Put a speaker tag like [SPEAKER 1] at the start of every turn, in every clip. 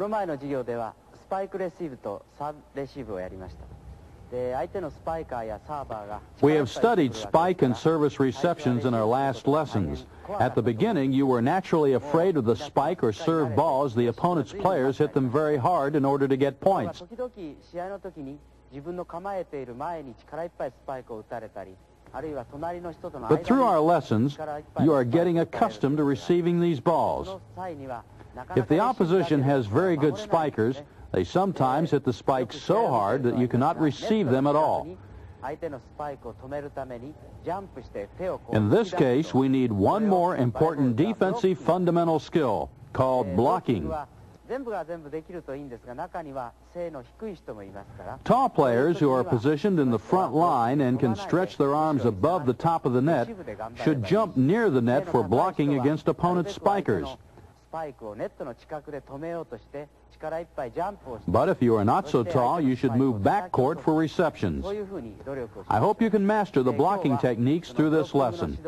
[SPEAKER 1] この前の授業ではスパイクレシーブとサーブレシーブをやりました。で、相手のスパイカーやサーバーが
[SPEAKER 2] We have studied spike and service receptions in our last lessons. At the beginning, you were naturally afraid of the spike or serve ball as the opponent's players hit them very hard in order to get points.
[SPEAKER 1] 時々試合の時に自分の構えている前に力いっぱいスパイクを打たれたり、あるいは隣の人との間
[SPEAKER 2] But through our lessons, you are getting accustomed to receiving these balls.
[SPEAKER 1] その際には
[SPEAKER 2] If the opposition has very good spikers, they sometimes hit the spikes so hard that you cannot receive them at all. In this case, we need one more important defensive fundamental skill called blocking. Tall players who are positioned in the front line and can stretch their arms above the top of the net should jump near the net for blocking against opponent's spikers. But if you are not so tall, you should move back court for receptions. I hope you can master the blocking techniques through this lesson.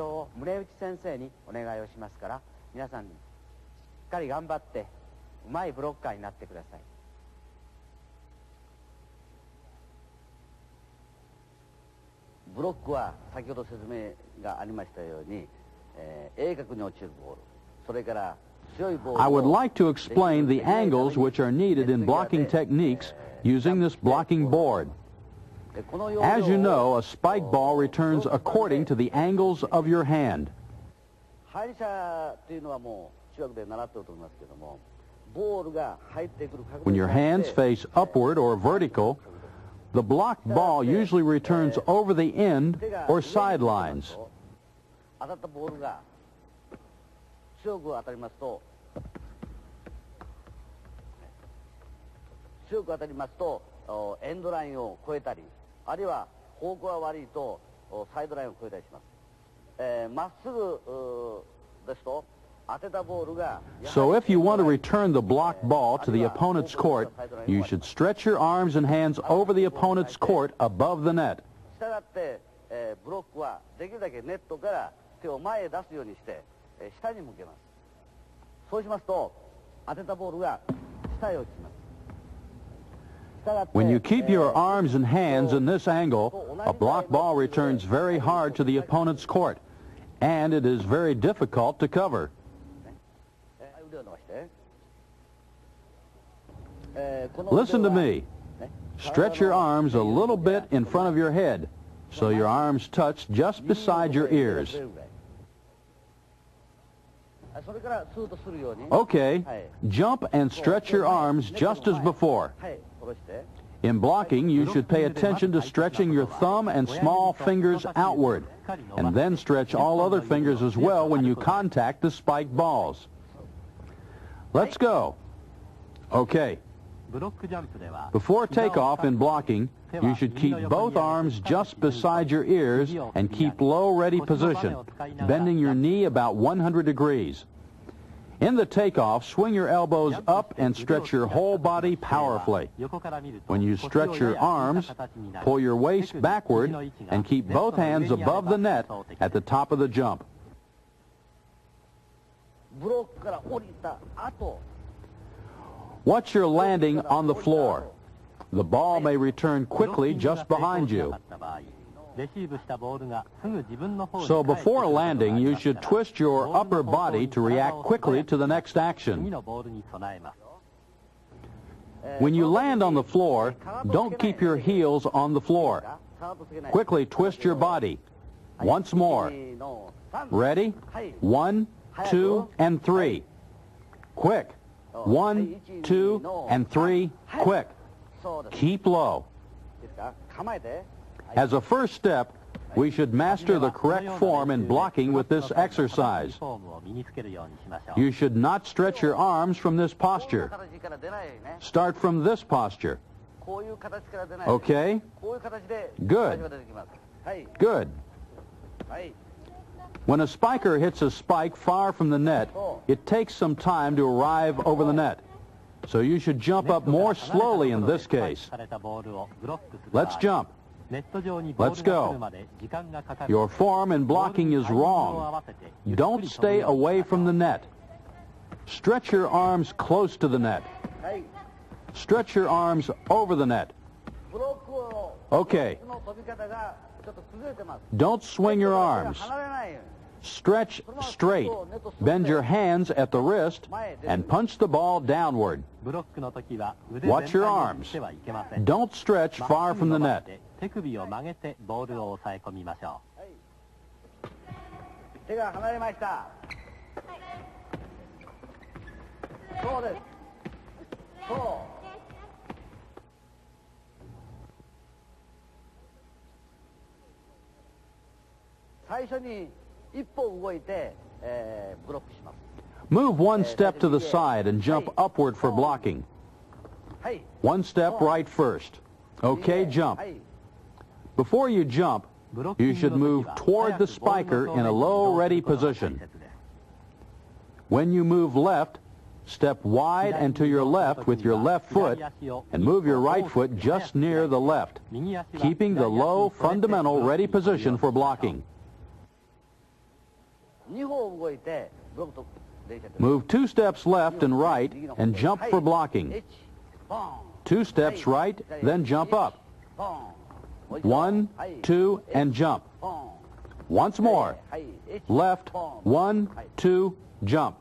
[SPEAKER 2] I would like to explain the angles which are needed in blocking techniques using this blocking board. As you know, a spike ball returns according to the angles of your hand. When your hands face upward or vertical, the blocked ball usually returns over the end or sidelines. So if you want to return the blocked ball to the opponent's court, you should stretch your arms and hands over the opponent's court above the net. When you keep your arms and hands in this angle, a blocked ball returns very hard to the opponent's court, and it is very difficult to cover. Listen to me. Stretch your arms a little bit in front of your head, so your arms touch just beside your ears. Okay, jump and stretch your arms just as before. In blocking, you should pay attention to stretching your thumb and small fingers outward, and then stretch all other fingers as well when you contact the spiked balls. Let's go. Okay. Before takeoff in blocking, you should keep both arms just beside your ears and keep low ready position, bending your knee about 100 degrees. In the takeoff, swing your elbows up and stretch your whole body powerfully. When you stretch your arms, pull your waist backward and keep both hands above the net at the top of the jump. Watch your landing on the floor. The ball may return quickly just behind you. So before landing, you should twist your upper body to react quickly to the next action. When you land on the floor, don't keep your heels on the floor. Quickly twist your body. Once more. Ready? 1, 2, and 3. Quick. 1, 2, and 3. Quick. Keep low. As a first step, we should master the correct form in blocking with this exercise. You should not stretch your arms from this posture. Start from this posture. Okay? Good. Good. When a spiker hits a spike far from the net, it takes some time to arrive over the net. So you should jump up more slowly in this case. Let's jump. Let's go. Your form in blocking is wrong. Don't stay away from the net. Stretch your arms close to the net. Stretch your arms over the net. Okay. Don't swing your arms. Stretch straight. Bend your hands at the wrist and punch the ball downward. Watch your arms. Don't stretch far from the net. Move one step to the side and jump upward for blocking. One step right first. Okay, jump. Before you jump, you should move toward the spiker in a low ready position. When you move left, step wide and to your left with your left foot and move your right foot just near the left, keeping the low fundamental ready position for blocking. Move 2 steps left and right and jump for blocking. 2 steps right, then jump up. 1, 2, and jump. Once more. Left, 1, 2, jump.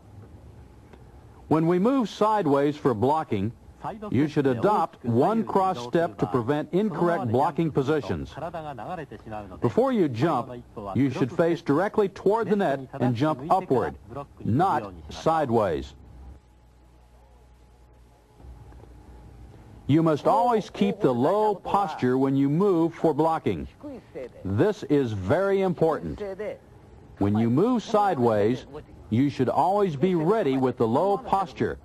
[SPEAKER 2] When we move sideways for blocking, you should adopt one cross step to prevent incorrect blocking positions. Before you jump, you should face directly toward the net and jump upward, not sideways. You must always keep the low posture when you move for blocking. This is very important. When you move sideways, you should always be ready with the low posture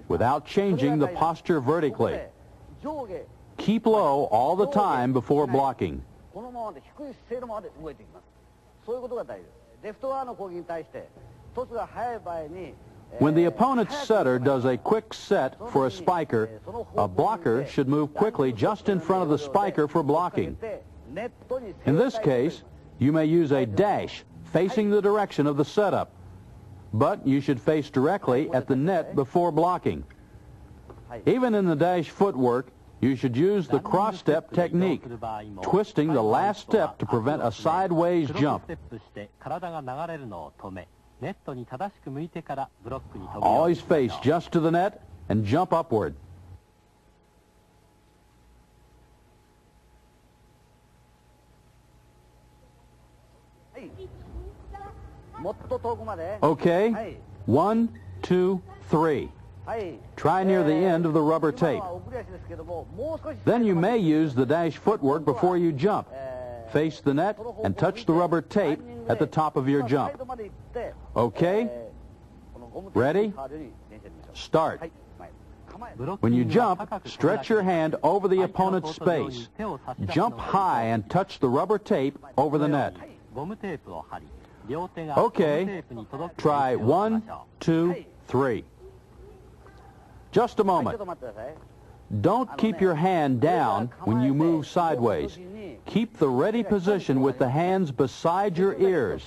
[SPEAKER 2] without changing the posture vertically. Keep low all the time before blocking. When the opponent's setter does a quick set for a spiker, a blocker should move quickly just in front of the spiker for blocking. In this case, you may use a dash facing the direction of the setup, but you should face directly at the net before blocking. Even in the dash footwork, you should use the cross-step technique, twisting the last step to prevent a sideways jump. Always face just to the net and jump upward. Okay, 1, 2, 3. Try near the end of the rubber tape. Then you may use the dash footwork before you jump. Face the net and touch the rubber tape at the top of your jump. Okay? Ready? Start. When you jump, stretch your hand over the opponent's space. Jump high and touch the rubber tape over the net. Okay, try 1, 2, 3. Just a moment. Don't keep your hand down when you move sideways. Keep the ready position with the hands beside your ears.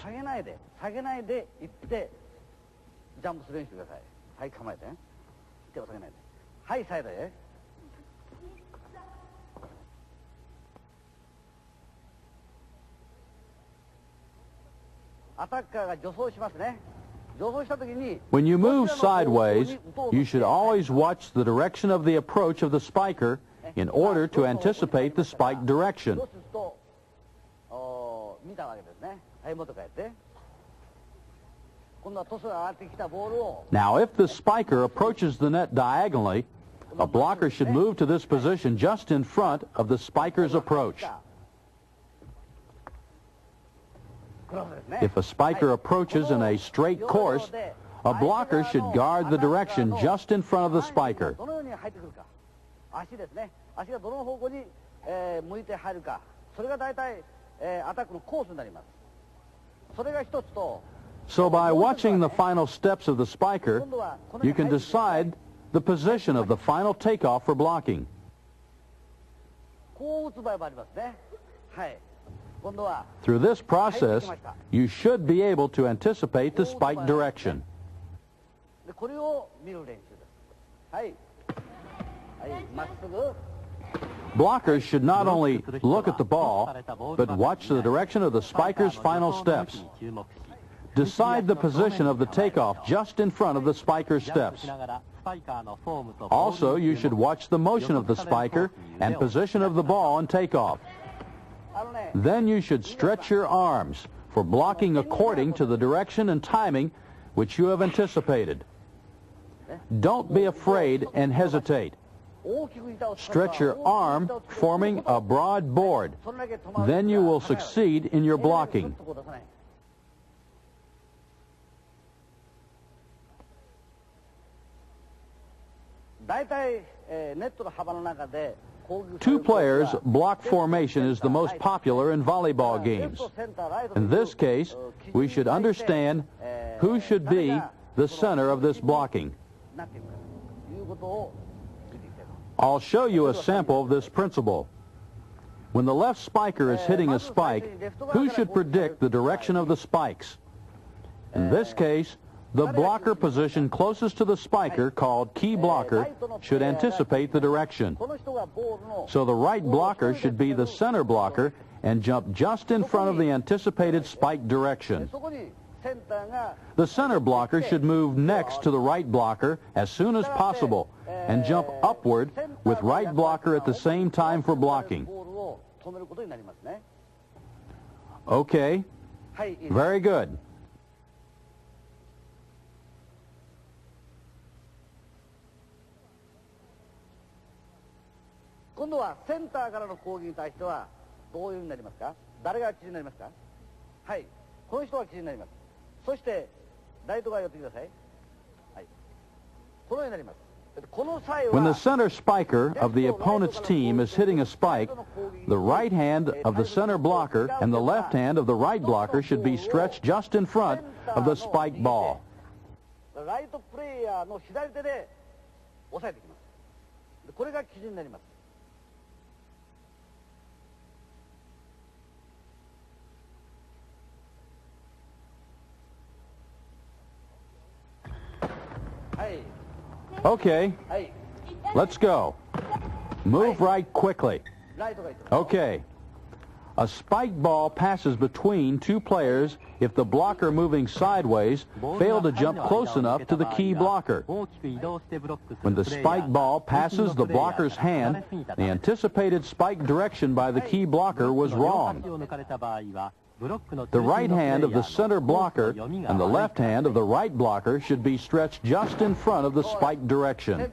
[SPEAKER 2] When you move sideways, you should always watch the direction of the approach of the spiker in order to anticipate the spike direction. Now, if the spiker approaches the net diagonally, a blocker should move to this position just in front of the spiker's approach. If a spiker approaches in a straight course, a blocker should guard the direction just in front of the spiker. So by watching the final steps of the spiker, you can decide the position of the final takeoff for blocking. Through this process, you should be able to anticipate the spike direction. Blockers should not only look at the ball, but watch the direction of the spiker's final steps. Decide the position of the takeoff just in front of the spiker's steps. Also, you should watch the motion of the spiker and position of the ball on takeoff. Then you should stretch your arms for blocking according to the direction and timing which you have anticipated. Don't be afraid and hesitate. Stretch your arm, forming a broad board. Then you will succeed in your blocking. Two players block formation is the most popular in volleyball games. In this case, we should understand who should be the center of this blocking. I'll show you a sample of this principle. When the left spiker is hitting a spike, who should predict the direction of the spikes? In this case, the blocker position closest to the spiker, called key blocker, should anticipate the direction. So the right blocker should be the center blocker and jump just in front of the anticipated spike direction. The center blocker should move next to the right blocker as soon as possible and jump upward with right blocker at the same time for blocking. Okay, very good. When the center spiker of the opponent's team is hitting a spike, the right hand of the center blocker and the left hand of the right blocker should be stretched just in front of the spike ball. Okay, let's go. Move right quickly. Okay. A spike ball passes between two players if the blocker moving sideways failed to jump close enough to the key blocker. When the spike ball passes the blocker's hand, the anticipated spike direction by the key blocker was wrong. The right hand of the center blocker and the left hand of the right blocker should be stretched just in front of the spike direction.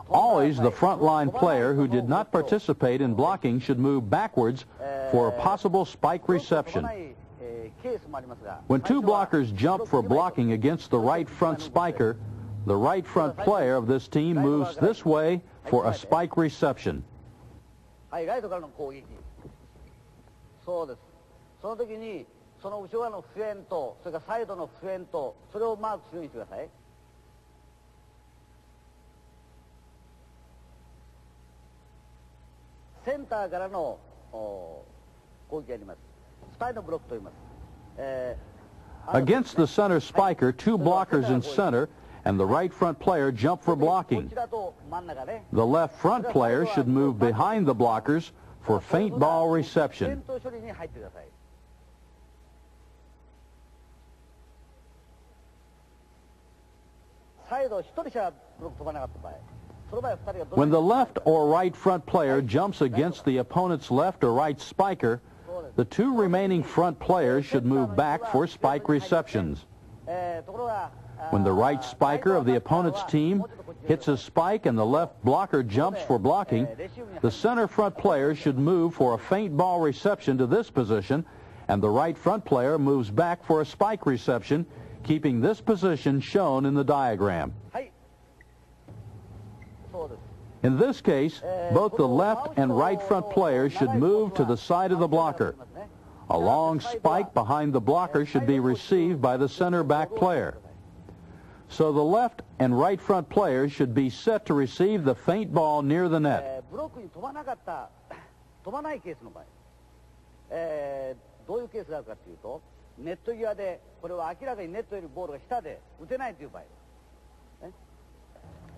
[SPEAKER 2] Always the front line player who did not participate in blocking should move backwards for a possible spike reception. When two blockers jump for blocking against the right front spiker, the right front player of this team moves this way for a spike reception. Against the center spiker, two blockers in center and the right front player jump for blocking. The left front player should move behind the blockers for faint ball reception. When the left or right front player jumps against the opponent's left or right spiker, the two remaining front players should move back for spike receptions. When the right spiker of the opponent's team hits a spike and the left blocker jumps for blocking, the center front player should move for a faint ball reception to this position, and the right front player moves back for a spike reception, keeping this position shown in the diagram. In this case, both the left and right front players should move to the side of the blocker. A long spike behind the blocker should be received by the center back player. So the left and right front players should be set to receive the faint ball near the net.
[SPEAKER 1] ブロックに飛ばないケースの場合、どういうケースがあるかというと、ネット際でこれは明らかにネットよりボールが下で打てないという場合、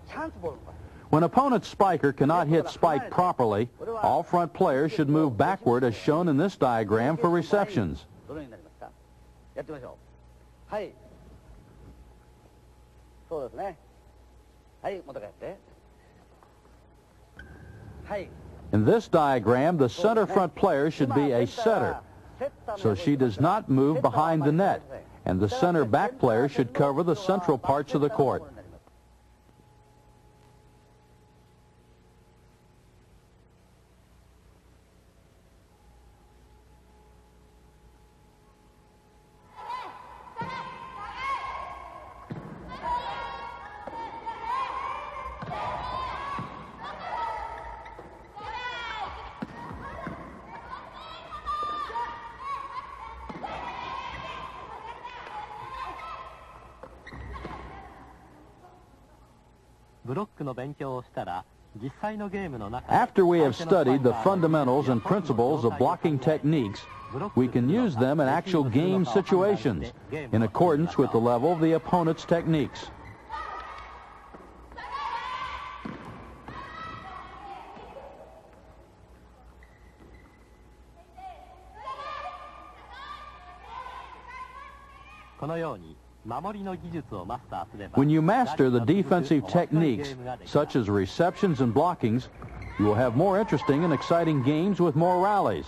[SPEAKER 1] チャンスボールの場合。
[SPEAKER 2] When opponent's spiker cannot hit spike properly, all front players should move backward as shown in this diagram for receptions.
[SPEAKER 1] どのようになりますか？やってみましょう。はい。そうですね。はい、もう一回やって。はい。
[SPEAKER 2] In this diagram, the center front player should be a setter, so she does not move behind the net, and the center back player should cover the central parts of the court.
[SPEAKER 3] ブロックの勉強をしたら、実際のゲームの中で
[SPEAKER 2] After we have studied the fundamentals and principles of blocking techniques, we can use them in actual game situations in accordance with the level of the opponent's techniques. When you master the defensive techniques, such as receptions and blockings, you will have more interesting and exciting games with more rallies.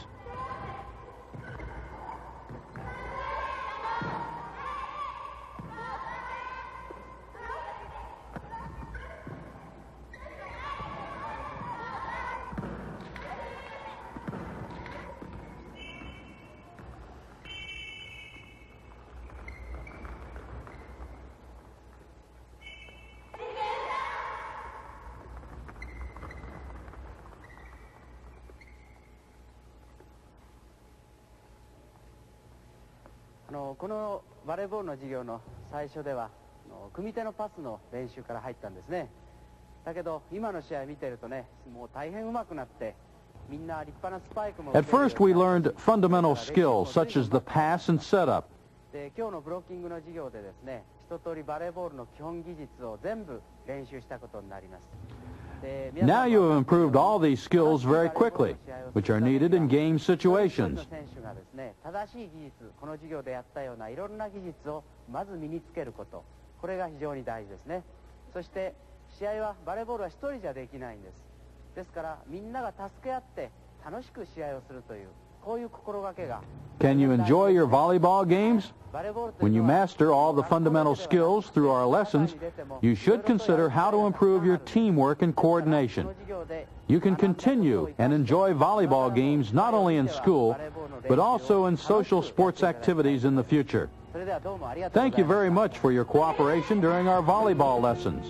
[SPEAKER 1] このバレーボールの授業の最初では組み手のパスの練習から入ったんですね。だけど今の試合見てるとね、もう大変上手くなってみんな立派なスパイクも。
[SPEAKER 2] At first we learned fundamental skills such as the pass and setup.
[SPEAKER 1] で今日のブロッキングの授業でですね、一通りバレーボールの基本技術を全部練習したことになります。
[SPEAKER 2] Now you have improved all these skills very quickly, which are needed in game situations.
[SPEAKER 1] 正しい技術、この授業でやったようないろんな技術をまず身につけること、これが非常に大事ですね。そして試合はバレーボールは一人じゃできないんです。ですからみんなが助け合って楽しく試合をするというこういう心がけが。
[SPEAKER 2] Can you enjoy your volleyball games? When you master all the fundamental skills through our lessons, you should consider how to improve your teamwork and coordination. You can continue and enjoy volleyball games not only in school, but also in social sports activities in the future. Thank you very much for your cooperation during our volleyball lessons.